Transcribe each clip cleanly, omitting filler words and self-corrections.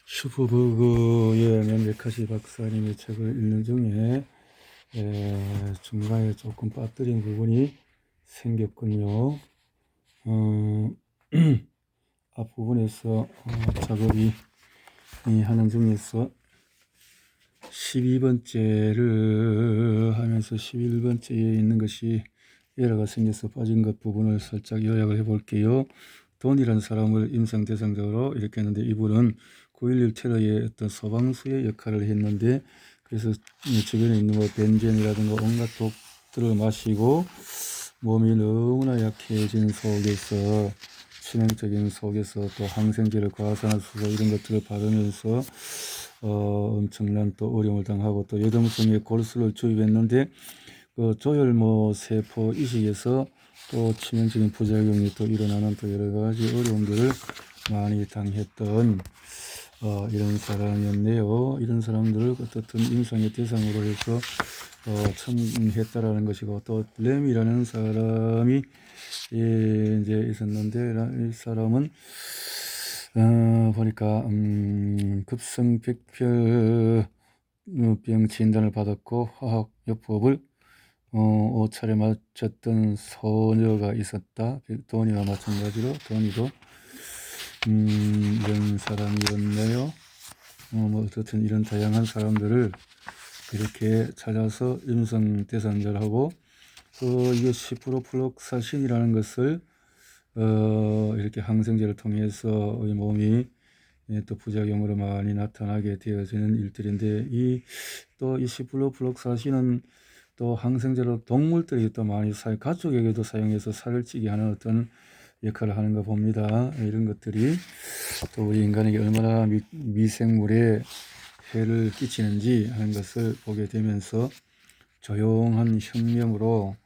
슈퍼버그의 메카시 박사님의 책을 읽는 중에 중간에 조금 빠뜨린 부분이 생겼군요. 앞부분에서 작업이 하는 중에서 12번째를 하면서 11번째에 있는 것이 에러가 생겨서 빠진 것 부분을 살짝 요약을 해 볼게요. 돈이라는 사람을 임상대상자로 이렇게 했는데, 이분은 9.11 테러의 어떤 소방수의 역할을 했는데, 그래서 주변에 있는 뭐 벤젠이라든가 온갖 독들을 마시고 몸이 너무나 약해진 속에서, 치명적인 속에서 또 항생제를, 과산화수소 이런 것들을 바르면서 엄청난 또 어려움을 당하고, 또 여동성에 골수를 주입했는데 그 조혈모 세포 이식에서 또 치명적인 부작용이 또 일어나는 또 여러 가지 어려움들을 많이 당했던 이런 사람이었네요. 이런 사람들을 어떻든 임상의 대상으로 해서 청했다라는 것이고, 또 램이라는 사람이 이제 있었는데, 이 사람은 보니까 급성백혈병 진단을 받았고 화학요법을 5차례 맞췄던 소녀가 있었다. 도니와 마찬가지로 도니도 이런 사람이었네요. 뭐 어쨌든 이런 다양한 사람들을 이렇게 찾아서 임상 대상자를 하고, 이게 시프로플록사신이라는 것을 이렇게 항생제를 통해서 우리 몸이 또 부작용으로 많이 나타나게 되어지는 일들인데, 이 시프로플록사신은 또 항생제로 동물들이 또 많이 가축에게도 사용해서 살을 찌게 하는 어떤 역할을 하는가 봅니다. 이런 것들이 또 우리 인간에게 얼마나 미생물에 해를 끼치는지 하는 것을 보게 되면서, 조용한 혁명으로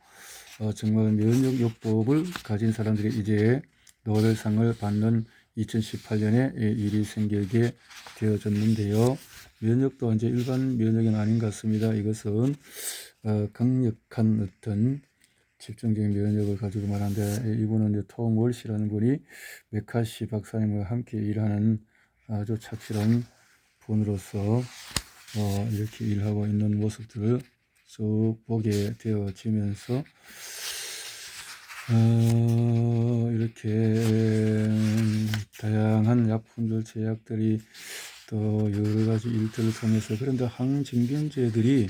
정말 면역요법을 가진 사람들이 이제 노벨상을 받는 2018년에 일이 생기게 되어졌는데요. 면역도 이제 일반 면역은 아닌 것 같습니다. 이것은 강력한 어떤 집중적인 면역을 가지고 말하는데, 이분은 이제 톰 월시라는 분이 메카시 박사님과 함께 일하는 아주 착실한 분으로서 이렇게 일하고 있는 모습들을 쭉 보게 되어지면서 이렇게 다양한 약품들, 제약들이 또 여러 가지 일들을 통해서, 그런데 항진균제들이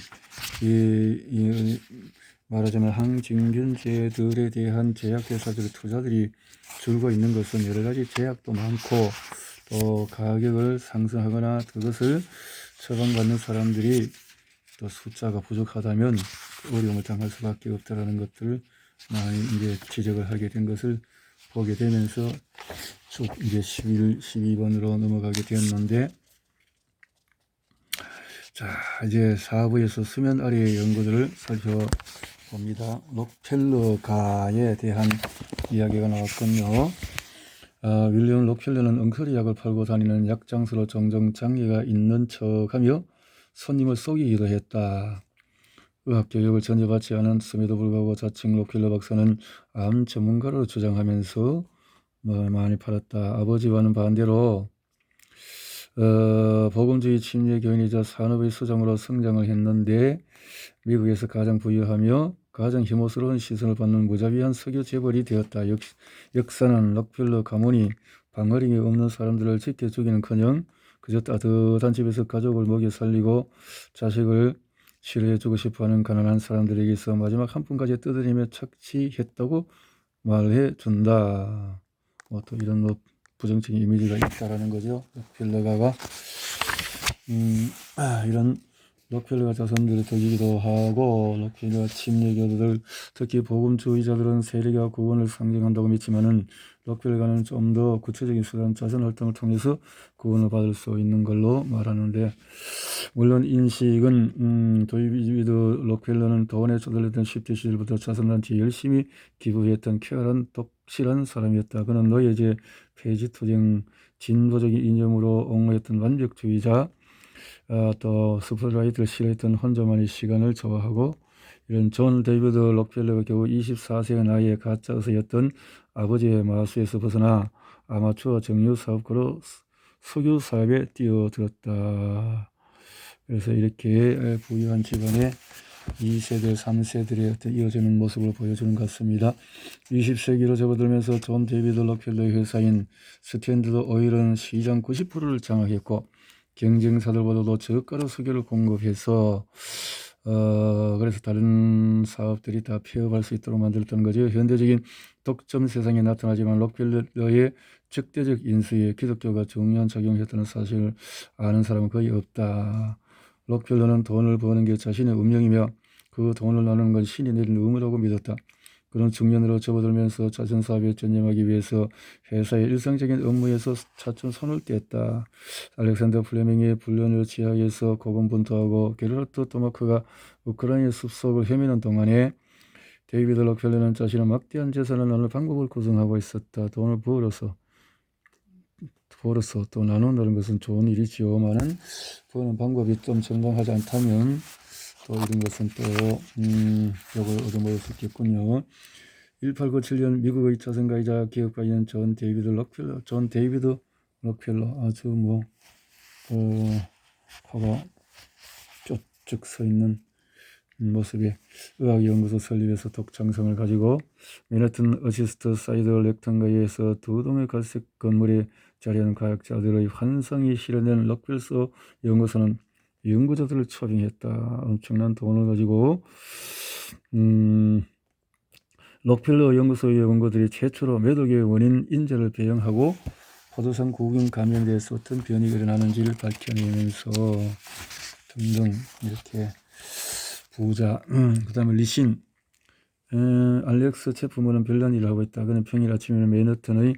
말하자면 항진균제들에 대한 제약회사들의 투자들이 줄고 있는 것은, 여러 가지 제약도 많고 또 가격을 상승하거나 그것을 처방받는 사람들이 또 숫자가 부족하다면 어려움을 당할 수밖에 없다라는 것들을 많이 이제 지적을 하게 된 것을 보게 되면서 쭉 이제 12번으로 넘어가게 되었는데, 자, 이제 4부에서 수면 아래의 연구들을 살펴봅니다. 록펠러가에 대한 이야기가 나왔군요. 윌리엄 록펠러는 엉터리 약을 팔고 다니는 약장수로 종종 장애가 있는 척하며 손님을 속이기도 했다. 의학 교육을 전혀 받지 않았음에도 불구하고 자칭 록펠러 박사는 암 전문가로 주장하면서 많이 팔았다. 아버지와는 반대로 복음주의 침례 교인이자 산업의 수장으로 성장을 했는데, 미국에서 가장 부유하며 가장 혐오스러운 시선을 받는 무자비한 석유 재벌이 되었다. 역사는 록펠러 가문이 방어림이 없는 사람들을 지켜 주기는커녕 그저 따뜻한 집에서 가족을 먹여 살리고 자식을 치료해주고 싶어하는 가난한 사람들에게서 마지막 한 푼까지 뜯어내며 착취했다고 말해준다. 또 이런 부정적인 이미지가 있다라는 거죠. 록펠러가가 이런 록펠러가 자손들을 속이기도 하고, 록펠러 침례교도들, 특히 복음주의자들은 세력과 구원을 상징한다고 믿지만은, 록펠러가는 좀 더 구체적인 수단, 자선 활동을 통해서 구원을 받을 수 있는 걸로 말하는데, 물론 인식은 데이비드 록펠러는 돈에 쪼들렸던 10대 시절부터 자선단체에 열심히 기부했던 쾌활한 독실한 사람이었다. 그는 노예제 폐지 투쟁, 진보적인 이념으로 옹호했던 완벽주의자, 또 스포트라이트를 싫어했던 혼자만의 시간을 좋아하고, 이런 존 데이비드 록펠러가 겨우 24세의 나이에 가짜 의사였던 아버지의 마수에서 벗어나 아마추어 정유 사업가로 석유 사업에 뛰어들었다. 그래서 이렇게 부유한 집안에 2세대, 3세들의 어떤 이어지는 모습을 보여주는 것 같습니다. 20세기로 접어들면서 존 데이비드 록펠러의 회사인 스탠더드 오일은 시장 90%를 장악했고 경쟁사들보다도 저가로 석유를 공급해서 그래서 다른 사업들이 다 폐업할 수 있도록 만들었던 거죠. 현대적인 독점 세상에 나타나지만 록펠러의 적대적 인수에 기독교가 중요한 작용했다는 사실을 아는 사람은 거의 없다. 록펠러는 돈을 버는 게 자신의 운명이며 그 돈을 나누는 건 신이 내린 의무라고 믿었다. 그런 중년으로 접어들면서 자선 사업에 전념하기 위해서 회사의 일상적인 업무에서 차츰 손을 뗐다. 알렉산더 플레밍의 불륜을 지하에서 고군분투하고 게르하트 토마크가 우크라이나 숲속을 헤매는 동안에 데이비드 록펠러는 자신의 막대한 재산을 나눌 방법을 구성하고 있었다. 돈을 벌어서 또 나눈다는 것은 좋은 일이지요만은 버는 방법이 좀 정당하지 않다면 또 이런 것은 또 욕을 얻어먹을 수 있겠군요. 1897년 미국의 자선가이자 기업가인 존 데이비드 록펠러 아주 화가 쭉 서 있는 모습의 의학연구소 설립에서 독창성을 가지고 맨해튼 어시스트 사이드 렉턴가에서 두 동의 갈색 건물에 자리하는 과학자들의 환상이 실현된 록펠러 연구소는 연구자들을 초빙했다. 엄청난 돈을 가지고 록펠러 연구소의 연구들이 최초로 매독의 원인 인자를 배양하고 포도상 구경 감염에 대해서 어떤 변이가 일어나는지를 밝혀내면서 등등 이렇게 부자 그 다음에 리신 알렉스 체프먼은 별난 일을 하고 있다. 그는 평일 아침에는 맨해튼의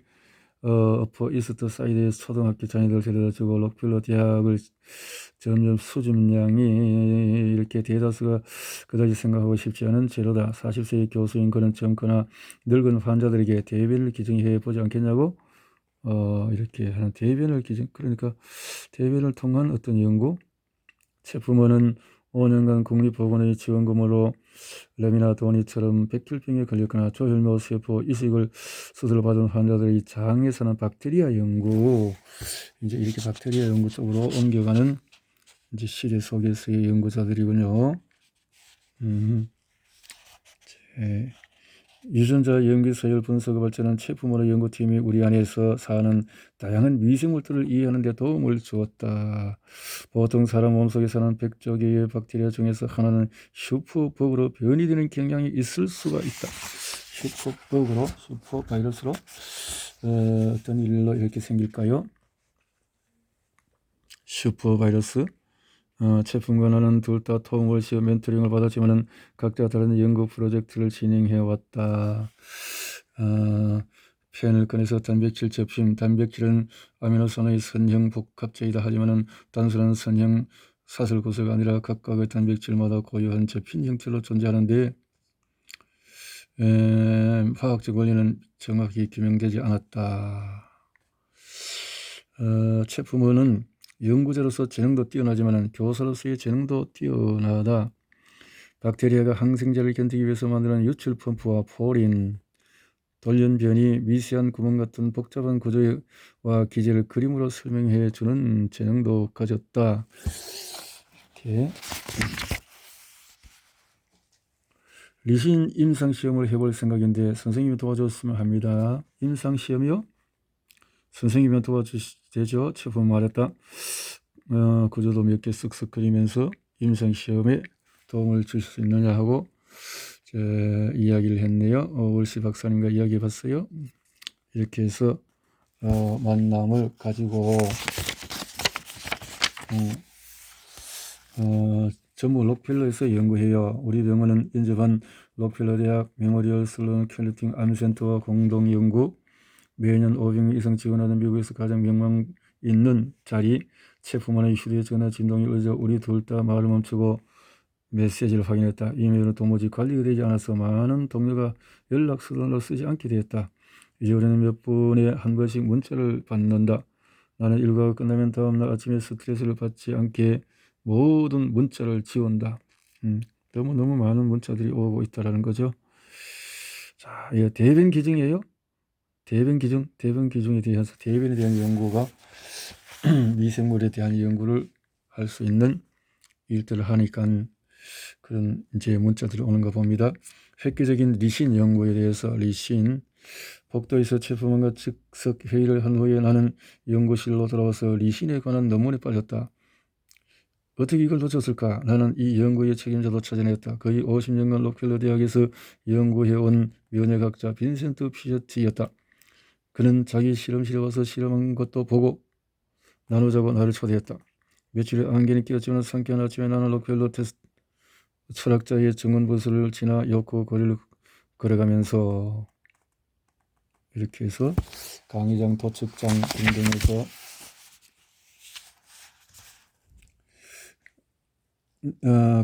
어퍼 이스트 사이드에서 초등학교 자녀들을 데려다주고 록펠러 대학을 점점 수준량이 이렇게 대다수가 그다지 생각하고 싶지 않은 제로다. 40세의 교수인 그는 젊거나 늙은 환자들에게 대변을 기증해 보지 않겠냐고 이렇게 하는 대변을 기증 그러니까 대변을 통한 어떤 연구 체프먼은 5년간 국립보건의 지원금으로 레미나 도니처럼 백혈병에 걸렸거나 조혈모 세포 이식을 수술받은 환자들의 장에 사는 박테리아 연구 이제 이렇게 박테리아 연구 쪽으로 옮겨가는 이제 시대 속에서의 연구자들이군요. 유전자 연기 서열 분석을 발전한 체프먼의 연구팀이 우리 안에서 사는 다양한 미생물들을 이해하는 데 도움을 주었다. 보통 사람 몸속에 사는 100조 개의 박테리아 중에서 하나는 슈퍼버그로 변이되는 경향이 있을 수가 있다. 슈퍼바이러스로 어떤 일로 이렇게 생길까요? 슈퍼바이러스 체품과 나는 둘 다 톰월시어 멘토링을 받았지만 각자 다른 연구 프로젝트를 진행해 왔다. 펜을 꺼내서 단백질 접심, 단백질은 아미노산의 선형 복합체이다. 하지만 단순한 선형 사슬 구조가 아니라 각각의 단백질마다 고유한 접힌 형태로 존재하는데 화학적 원리는 정확히 규명되지 않았다. 체프먼은 연구자로서 재능도 뛰어나지만 교사로서의 재능도 뛰어나다. 박테리아가 항생제를 견디기 위해서 만드는 유출 펌프와 포린, 돌연변이, 미세한 구멍 같은 복잡한 구조와 기제를 그림으로 설명해 주는 재능도 가졌다. 이렇게 리신 임상시험을 해볼 생각인데 선생님이 도와줬으면 합니다. 임상시험이요? 선생님이 도와주시죠. 체프먼 말했다. 구조도 몇 개 쓱쓱 그리면서 임상시험에 도움을 줄 수 있느냐 하고 이야기를 했네요. 월시 박사님과 이야기해 봤어요. 이렇게 해서 만남을 가지고 전부 록펠러에서 연구해요. 우리 병원은 인접한 록펠러 대학 메모리얼 슬론 캘리팅 암센터와 공동 연구 매년 500명 이상 지원하는 미국에서 가장 명망 있는 자리 체프먼의 휴대전화 진동에 의져 우리 둘 다 말을 멈추고 메시지를 확인했다. 이메일은 도무지 관리가 되지 않아서 많은 동료가 연락처를 쓰지 않게 되었다. 이제 우리는 몇 분에 한 번씩 문자를 받는다. 나는 일과가 끝나면 다음날 아침에 스트레스를 받지 않게 모든 문자를 지운다. 너무 많은 문자들이 오고 있다라는 거죠. 자, 이거 대변 기증이에요. 대변 기증에 대해서 대변에 대한 연구가 미생물에 대한 연구를 할 수 있는 일들을 하니까 그런 이제 문자들이 오는 거 봅니다. 획기적인 리신 연구에 대해서 리신 복도에서 최부만과 즉석 회의를 한 후에 나는 연구실로 돌아와서 리신에 관한 논문에 빠졌다. 어떻게 이걸 놓쳤을까? 나는 이 연구의 책임자도 찾아냈다. 거의 50년간 록펠러 대학에서 연구해온 면역학자 빈센트 피셔티였다. 그는 자기 실험실에 와서 실험한 것도 보고 나누자고 나를 초대했다. 며칠의 안개는 끼었지만 상쾌한 아침에 나는 록펠러 테스트 철학자의 정원부스를 지나 요코 거리를 걸어가면서 이렇게 해서 강의장 도측장 등등해서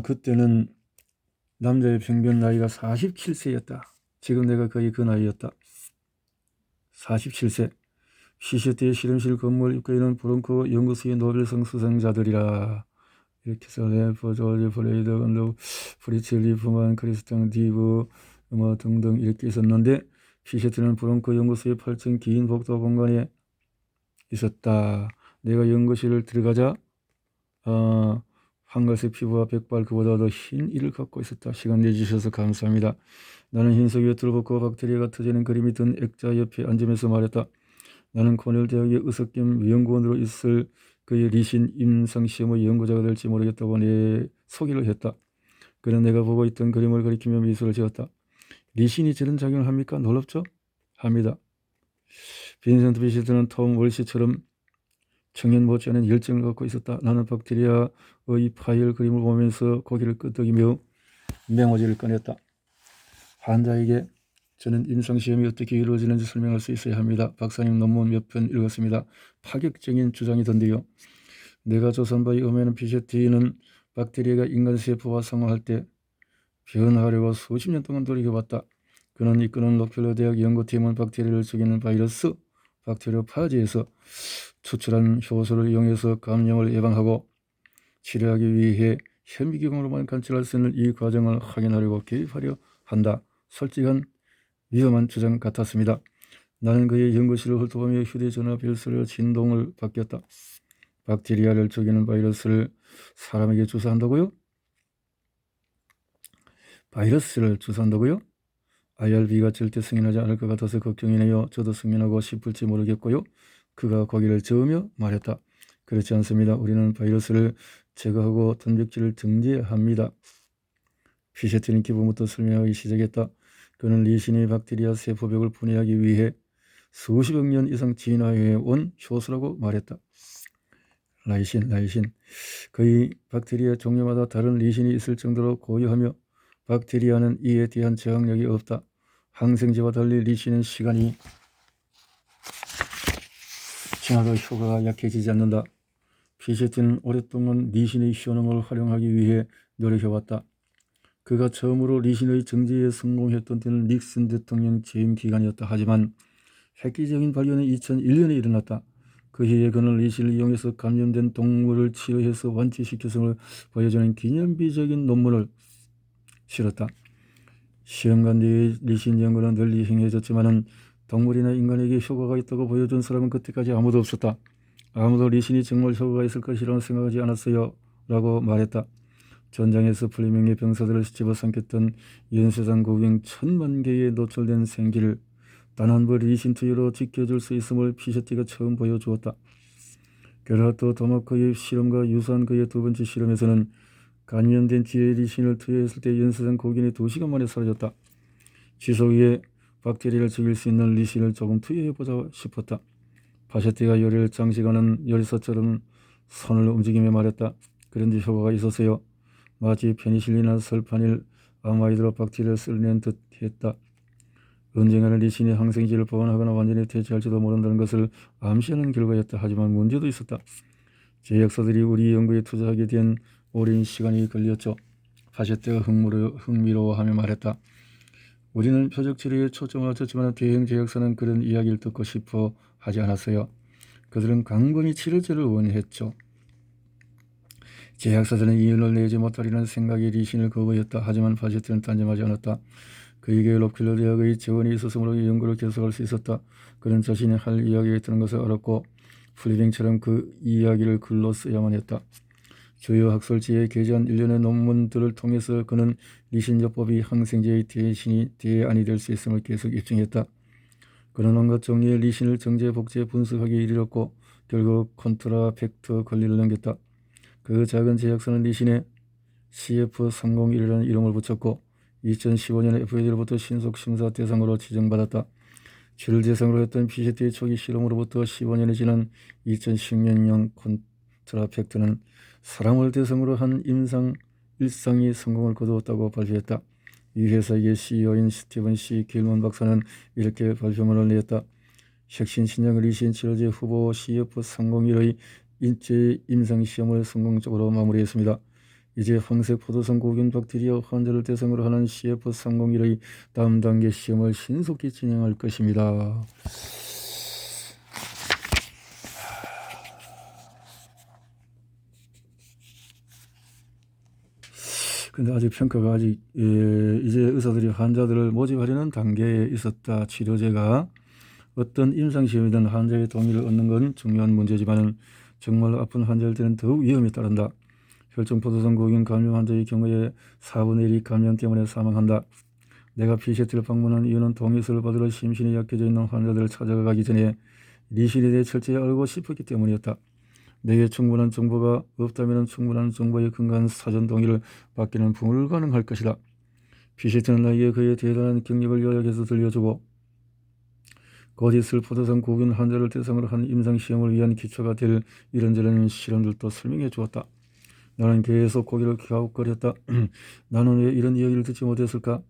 그때는 남자의 평균 나이가 47세였다. 지금 내가 거의 그 나이였다. 47세. 피셔티의 실험실 건물 입구에는 브롱크 연구소의 노벨상 수상자들이라. 이렇게 해서 레퍼, 조지 프레이더, 언더, 프리츠 리프만, 크리스탄 디브 뭐 등등 이렇게 있었는데 피셔티는 브롱크 연구소의 8층 긴 복도 공간에 있었다. 내가 연구실을 들어가자 황갈색 피부와 백발 그보다 더 흰 이를 갖고 있었다. 시간 내주셔서 감사합니다. 나는 흰색 외투를 벗고 박테리아가 터지는 그림이 든 액자 옆에 앉으면서 말했다. 나는 코넬 대학의 의석 겸 연구원으로 있을 그의 리신 임상시험의 연구자가 될지 모르겠다고 내 소개를 했다. 그는 내가 보고 있던 그림을 가리키며 미소를 지었다. 리신이 저런 작용을 합니까? 놀랍죠? 합니다. 빈센트 피셔트는 톰 월시처럼 청년 못지않은 열정을 갖고 있었다. 나는 박테리아의 파열 그림을 보면서 고개를 끄덕이며 메모지를 꺼냈다. 환자에게 저는 임상시험이 어떻게 이루어지는지 설명할 수 있어야 합니다. 박사님 논문 몇 편 읽었습니다. 파격적인 주장이던데요. 내가 조사한 바에 의하면 피셔티는 박테리아가 인간 세포와 상호할 때 변화하려고 수십 년 동안 노력해봤다. 그는 이끄는 록펠러 대학 연구팀은 박테리아를 죽이는 바이러스 박테리아 파지에서 추출한 효소를 이용해서 감염을 예방하고 치료하기 위해 현미경으로만 관찰할 수 있는 이 과정을 확인하려고 개입하려 한다. 솔직한 위험한 주장 같았습니다. 나는 그의 연구실을 훑어보며 휴대전화 벨소리로 진동을 바뀌었다. 박테리아를 죽이는 바이러스를 사람에게 주사한다고요? 바이러스를 주사한다고요? IRB가 절대 승인하지 않을 것 같아서 걱정이네요. 저도 승인하고 싶을지 모르겠고요. 그가 고개를 저으며 말했다. 그렇지 않습니다. 우리는 바이러스를 제거하고 단백질을 정제합니다. 피셔티는 기본부터 설명하기 시작했다. 그는 리신이 박테리아 세포벽을 분해하기 위해 수십억 년 이상 진화해온 효소라고 말했다. 라이신. 거의 박테리아 종류마다 다른 리신이 있을 정도로 고유하며 박테리아는 이에 대한 저항력이 없다. 항생제와 달리 리신은 시간이 지나도 효과가 약해지지 않는다. 피셔티는 오랫동안 리신의 효능을 활용하기 위해 노력해왔다. 그가 처음으로 리신의 정제에 성공했던 때는 닉슨 대통령 재임 기간이었다. 하지만 획기적인 발견은 2001년에 일어났다. 그 해에 그는 리신을 이용해서 감염된 동물을 치료해서 완치시켜서 보여주는 기념비적인 논문을 실었다. 시험관 내의 리신 연구는 널리 행해졌지만 동물이나 인간에게 효과가 있다고 보여준 사람은 그때까지 아무도 없었다. 아무도 리신이 정말 효과가 있을 것이라고 생각하지 않았어요. 라고 말했다. 전장에서 플레밍의 병사들을 집어삼켰던 연쇄상 고갱 1000만 개의 노출된 생기를 단 한 번 리신 투여로 지켜줄 수 있음을 피셔티가 처음 보여주었다. 게라트 도마커의 실험과 유사한 그의 두 번째 실험에서는 감염된 뒤에 리신을 투여했을 때 연쇄상 고갱이 2시간 만에 사라졌다. 지소 위에 박테리아를 죽일 수 있는 리신을 조금 투여해보자 싶었다. 피셔티가 요리를 장식하는 요리사처럼 손을 움직이며 말했다. 그런데 효과가 있었어요. 마치 페니실린이나 설파닐 아마이드로 박테리아를 쓸어낸 듯 했다. 언젠가는 리신이 항생제를 보완하거나 완전히 퇴치할지도 모른다는 것을 암시하는 결과였다. 하지만 문제도 있었다. 제약사들이 우리 연구에 투자하게 된 오랜 시간이 걸렸죠. 피셔티가 흥미로워하며 말했다. 우리는 표적 치료에 초점을 맞췄지만 대형 제약사는 그런 이야기를 듣고 싶어 하지 않았어요. 그들은 광범위 치료제를 원했죠. 제약사들은 이윤을 내지 못하리라는 생각에 리신을 거부했다. 하지만 피셔티는 단정하지 않았다. 그에게 록펠러 대학의 재원이 있었으므로 연구를 계속할 수 있었다. 그는 자신이 할 이야기가 있다는 것을 알았고 플리빙처럼 그 이야기를 글로 써야만 했다. 주요 학술지에 게재한 일련의 논문들을 통해서 그는 리신요법이 항생제의 대안이 될 수 있음을 계속 입증했다. 그는 온갖 종류의 리신을 정제, 복제, 분석하기에 이르렀고 결국 컨트라팩트 권리를 넘겼다. 그 작은 제약사는 리신에 CF301이라는 이름을 붙였고 2015년에 FDA로부터 신속심사 대상으로 지정받았다. 쥐를 대상으로 했던 PCT의 초기 실험으로부터 15년이 지난 2016년 컨트라팩트는 사람을 대상으로 한 임상 1상이 성공을 거두었다고 발표했다. 이 회사의 CEO인 스티븐 C. 길먼 박사는 이렇게 발표문을 냈다. 혁신 신약 리신 치료제 후보 CF301의 인체 임상시험을 성공적으로 마무리했습니다. 이제 황색 포도성 고균 박테리아 환자를 대상으로 하는 CF301의 다음 단계 시험을 신속히 진행할 것입니다. 근데 아직 평가가 아직 이제 의사들이 환자들을 모집하려는 단계에 있었다. 치료제가 어떤 임상시험이든 환자의 동의를 얻는 건 중요한 문제지만 정말로 아픈 환자일 때는 더욱 위험이 따른다. 혈중포도성 고균 감염 환자의 경우에 4분의 1이 감염 때문에 사망한다. 내가 PCT를 방문한 이유는 동의서를 받으러 심신이 약해져 있는 환자들을 찾아가기 전에 리신에 대해 철저히 알고 싶었기 때문이었다. 내게 충분한 정보가 없다면 충분한 정보에 근거한 사전 동의를 받기는 불가능할 것이다. PCT는 나에게 그의 대단한 경력을 요약해서 들려주고 곧 있을 포도성 고균 환자를 대상으로 한 임상시험을 위한 기초가 될 이런저런 실험들도 설명해 주었다. 나는 계속 고개를 갸웃거렸다. 나는 왜 이런 이야기를 듣지 못했을까?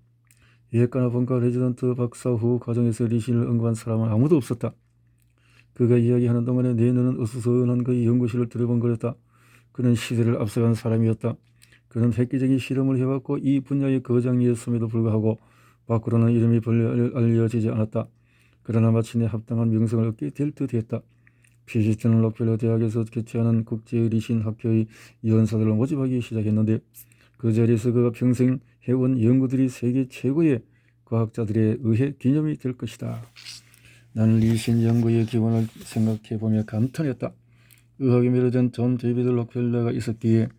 예과나 본과 레지던트 박사 후 과정에서 리신을 언급한 사람은 아무도 없었다. 그가 이야기하는 동안에 내 눈은 어수선한 그의 연구실을 두려번거렸다. 그는 시대를 앞서간 사람이었다. 그는 획기적인 실험을 해왔고 이 분야의 거장이었음에도 불구하고 밖으로는 이름이 벌리 알려지지 않았다. 그러나 마침내 합당한 명성을 얻게 될 듯했다. PCT는 록펠러 대학에서 개최하는 국제 리신 학회의 연사들을 모집하기 시작했는데 그 자리에서 그가 평생 해온 연구들이 세계 최고의 과학자들에 의해 기념이 될 것이다. 나는 리신 연구의 기원을 생각해보며 감탄했다. 의학에 매료된 존 데이비드 록펠러가 있었기에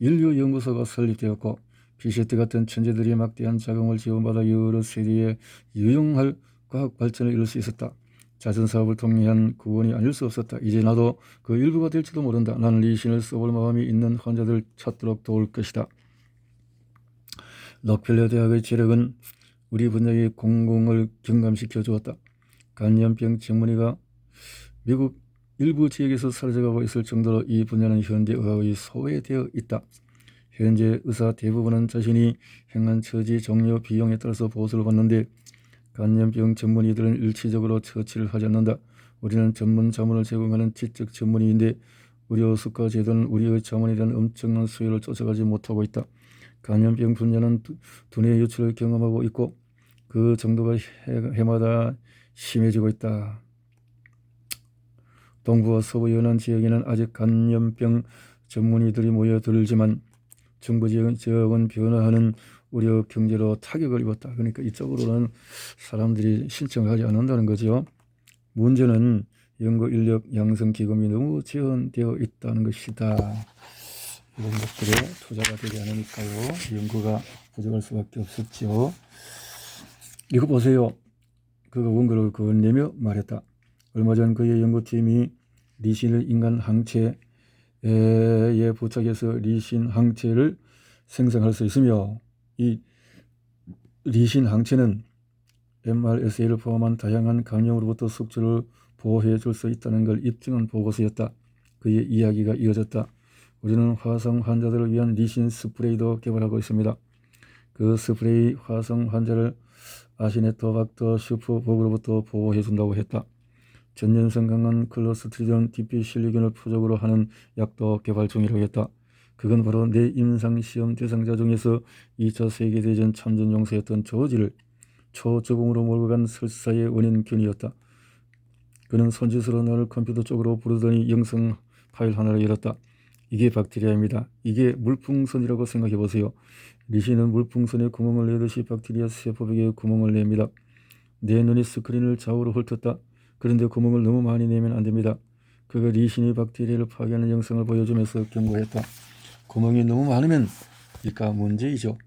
인류 연구소가 설립되었고 PCT 같은 천재들이 막대한 자금을 지원받아 여러 세대에 유용할 과학 발전을 이룰 수 있었다. 잦은 사업을 통해 한 구원이 아닐 수 없었다. 이제 나도 그 일부가 될지도 모른다. 나는 리신을 써볼 마음이 있는 환자들 찾도록 도울 것이다. 록펠러 대학의 재력은 우리 분야의 공공을 경감시켜 주었다. 간염병 전문의가 미국 일부 지역에서 사라져가고 있을 정도로 이 분야는 현대 의학의 소외되어 있다. 현재 의사 대부분은 자신이 행한 처지 종료 비용에 따라서 보수를 받는데 간염병 전문의들은 일치적으로 처치를 하지 않는다. 우리는 전문 자문을 제공하는 지적 전문의인데 의료수가 제도는 우리의 자문에 대한 엄청난 수요를 쫓아가지 못하고 있다. 간염병 분야는 두뇌 유출을 경험하고 있고 그 정도가 해마다 심해지고 있다. 동부와 서부 연안 지역에는 아직 간염병 전문의들이 모여들지만 중부 지역은 변화하는 우려 경제로 타격을 입었다. 그러니까 이쪽으로는 사람들이 신청을 하지 않는다는 거죠. 문제는 연구 인력 양성 기금이 너무 제한되어 있다는 것이다. 이런 것들에 투자가 되지 않으니까요. 연구가 부족할 수밖에 없었죠. 이거 보세요. 그가 원고를 건네며 말했다. 얼마 전 그의 연구팀이 리신을 인간 항체에 부착해서 리신 항체를 생성할 수 있으며 이 리신 항체는 MRSA를 포함한 다양한 감염으로부터 숙주를 보호해 줄 수 있다는 걸 입증한 보고서였다. 그의 이야기가 이어졌다. 우리는 화성 환자들을 위한 리신 스프레이도 개발하고 있습니다. 그 스프레이 화성 환자를 아시네토박터 슈퍼버그로부터 보호해 준다고 했다. 전염성 강한 클로스트리디움 디피실리균을 표적으로 하는 약도 개발 중이라고 했다. 그건 바로 내 임상시험 대상자 중에서 2차 세계대전 참전 용사였던 조지를 초저공으로 몰고 간 설사의 원인균이었다. 그는 손짓으로 나를 컴퓨터 쪽으로 부르더니 영상 파일 하나를 열었다. 이게 박테리아입니다. 이게 물풍선이라고 생각해보세요. 리신은 물풍선에 구멍을 내듯이 박테리아 세포벽에 구멍을 냅니다. 내 눈이 스크린을 좌우로 훑었다. 그런데 구멍을 너무 많이 내면 안됩니다. 그가 리신이 박테리아를 파괴하는 영상을 보여주면서 경고했다. 구멍이 너무 많으면 이가 문제이죠.